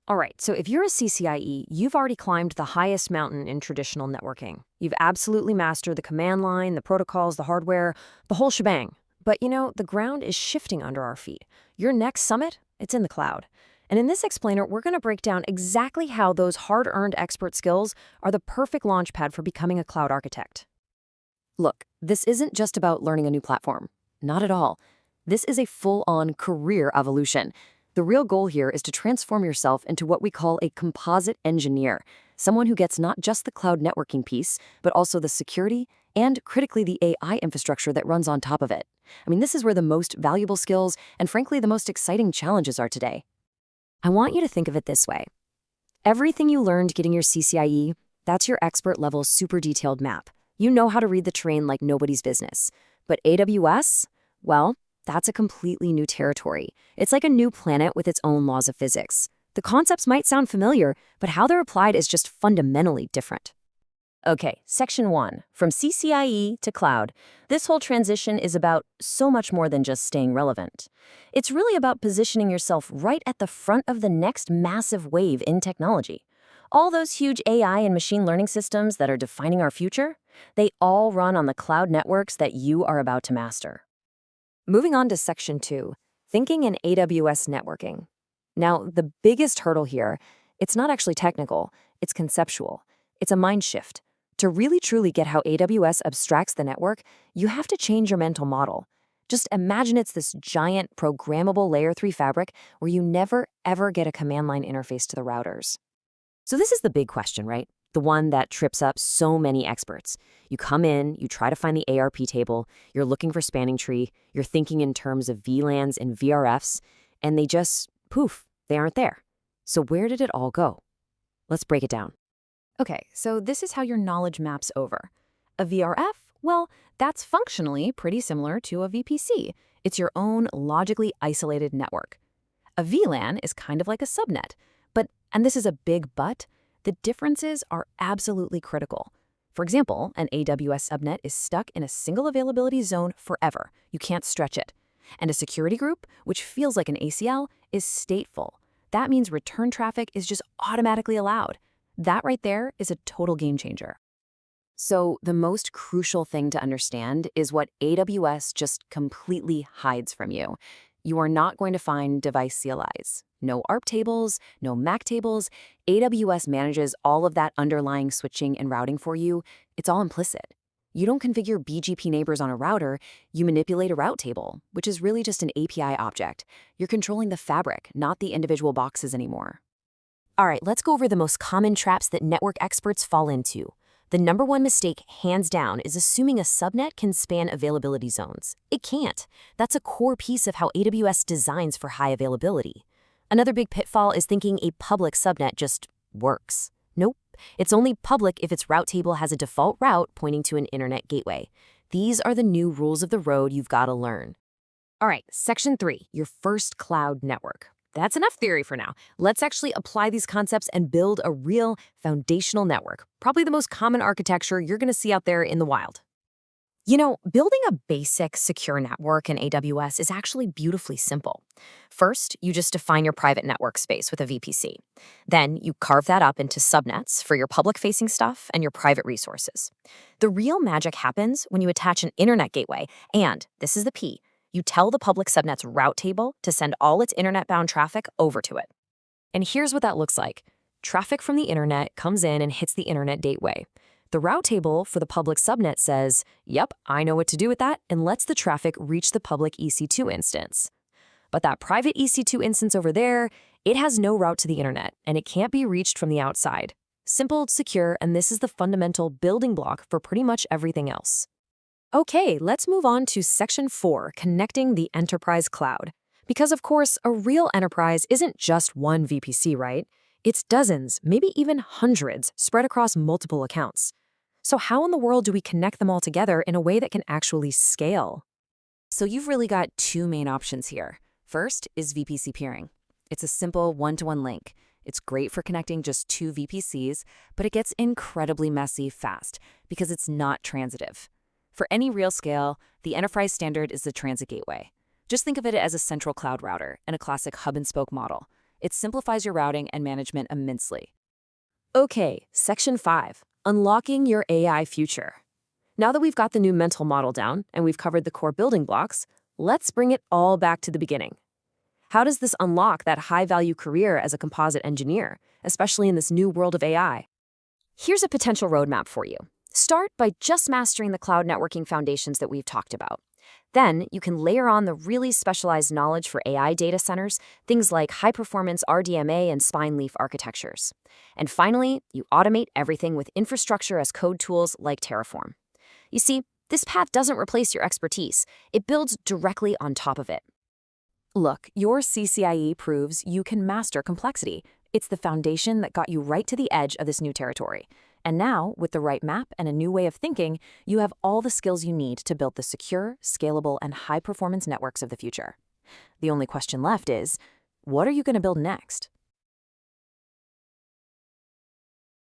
All right, so if you're a CCIE, you've already climbed the highest mountain in traditional networking. You've absolutely mastered the command line, the protocols, the hardware, the whole shebang. But the ground is shifting under our feet. Your next summit, it's in the cloud. And in this explainer, we're going to break down exactly how those hard-earned expert skills are the perfect launchpad for becoming a cloud architect. Look, this isn't just about learning a new platform. Not at all. This is a full-on career evolution. The real goal here is to transform yourself into what we call a composite engineer, someone who gets not just the cloud networking piece, but also the security and, critically, the AI infrastructure that runs on top of it. I mean, this is where the most valuable skills and, frankly, the most exciting challenges are today. I want you to think of it this way. Everything you learned getting your CCIE, that's your expert-level super detailed map. You know how to read the terrain like nobody's business. But AWS? Well, that's a completely new territory. It's like a new planet with its own laws of physics. The concepts might sound familiar, but how they're applied is just fundamentally different. Okay, Section 1, from CCIE to cloud. This whole transition is about so much more than just staying relevant. It's really about positioning yourself right at the front of the next massive wave in technology. All those huge AI and machine learning systems that are defining our future, they all run on the cloud networks that you are about to master. Moving on to Section 2, thinking in AWS networking. Now, the biggest hurdle here, it's not actually technical, it's conceptual. It's a mind shift. To really truly get how AWS abstracts the network, you have to change your mental model. Just imagine it's this giant programmable layer 3 fabric where you never, ever get a command line interface to the routers. So this is the big question, right? The one that trips up so many experts. You come in, you try to find the ARP table, you're looking for spanning tree, you're thinking in terms of VLANs and VRFs, and they just, poof, they aren't there. So where did it all go? Let's break it down. Okay, so this is how your knowledge maps over. A VRF? Well, that's functionally pretty similar to a VPC. It's your own logically isolated network. A VLAN is kind of like a subnet, but, and this is a big but, the differences are absolutely critical. For example, an AWS subnet is stuck in a single availability zone forever. You can't stretch it. And a security group, which feels like an ACL, is stateful. That means return traffic is just automatically allowed. That right there is a total game changer. So the most crucial thing to understand is what AWS just completely hides from you. You are not going to find device CLIs. No ARP tables, no MAC tables. AWS manages all of that underlying switching and routing for you. It's all implicit. You don't configure BGP neighbors on a router, you manipulate a route table, which is really just an API object. You're controlling the fabric, not the individual boxes anymore. All right, let's go over the most common traps that network experts fall into. The number one mistake, hands down, is assuming a subnet can span availability zones. It can't. That's a core piece of how AWS designs for high availability. Another big pitfall is thinking a public subnet just works. Nope. It's only public if its route table has a default route pointing to an internet gateway. These are the new rules of the road you've got to learn. All right, Section 3, your first cloud network. That's enough theory for now. Let's actually apply these concepts and build a real foundational network, probably the most common architecture you're going to see out there in the wild. Building a basic secure network in AWS is actually beautifully simple. First, you just define your private network space with a VPC. Then you carve that up into subnets for your public-facing stuff and your private resources. The real magic happens when you attach an internet gateway, and this is the P. You tell the public subnet's route table to send all its internet-bound traffic over to it. And here's what that looks like. Traffic from the internet comes in and hits the internet gateway. The route table for the public subnet says, yep, I know what to do with that, and lets the traffic reach the public EC2 instance. But that private EC2 instance over there, it has no route to the internet, and it can't be reached from the outside. Simple, secure, and this is the fundamental building block for pretty much everything else. Okay, let's move on to Section 4, connecting the enterprise cloud. Because, of course, a real enterprise isn't just one VPC, right? It's dozens, maybe even hundreds, spread across multiple accounts. So how in the world do we connect them all together in a way that can actually scale? So you've really got two main options here. First is VPC peering. It's a simple one-to-one link. It's great for connecting just two VPCs, but it gets incredibly messy fast because it's not transitive. For any real scale, the enterprise standard is the transit gateway. Just think of it as a central cloud router and a classic hub-and-spoke model. It simplifies your routing and management immensely. Okay, Section 5, Unlocking Your AI Future. Now that we've got the new mental model down and we've covered the core building blocks, let's bring it all back to the beginning. How does this unlock that high-value career as a composite engineer, especially in this new world of AI? Here's a potential roadmap for you. Start by just mastering the cloud networking foundations that we've talked about. Then you can layer on the really specialized knowledge for AI data centers, things like high-performance RDMA and spine leaf architectures. And finally, you automate everything with infrastructure as code tools like Terraform. You see, this path doesn't replace your expertise. It builds directly on top of it. Look, your CCIE proves you can master complexity. It's the foundation that got you right to the edge of this new territory. And now, with the right map and a new way of thinking, you have all the skills you need to build the secure, scalable, and high-performance networks of the future. The only question left is, what are you going to build next?